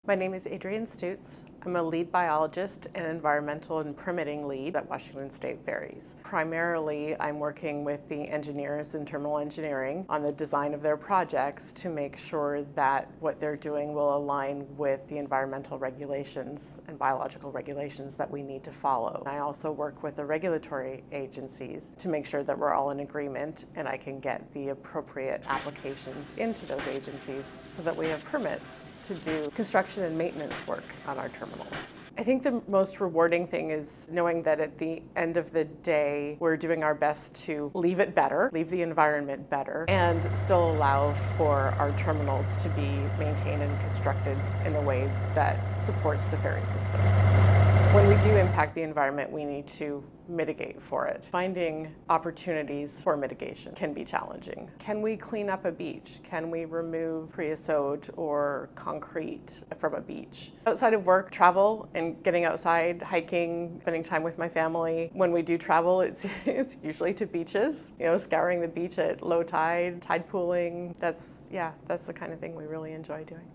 My name is Adrienne Stutes. I'm a lead biologist and environmental and permitting lead at Washington State Ferries. Primarily, I'm working with the engineers in terminal engineering on the design of their projects to make sure that what they're doing will align with the environmental regulations and biological regulations that we need to follow. I also work with the regulatory agencies to make sure that we're all in agreement and I can get the appropriate applications into those agencies so that we have permits to do construction and maintenance work on our terminals. I think the most rewarding thing is knowing that at the end of the day, we're doing our best to leave it better, leave the environment better, and still allow for our terminals to be maintained and constructed in a way that supports the ferry system. When we do impact the environment, we need to mitigate for it. Finding opportunities for mitigation can be challenging. Can we clean up a beach? Can we remove creosote or concrete from a beach? Outside of work, travel and getting outside, hiking, spending time with my family. When we do travel, it's usually to beaches, scouring the beach at low tide, tide pooling. That's the kind of thing we really enjoy doing.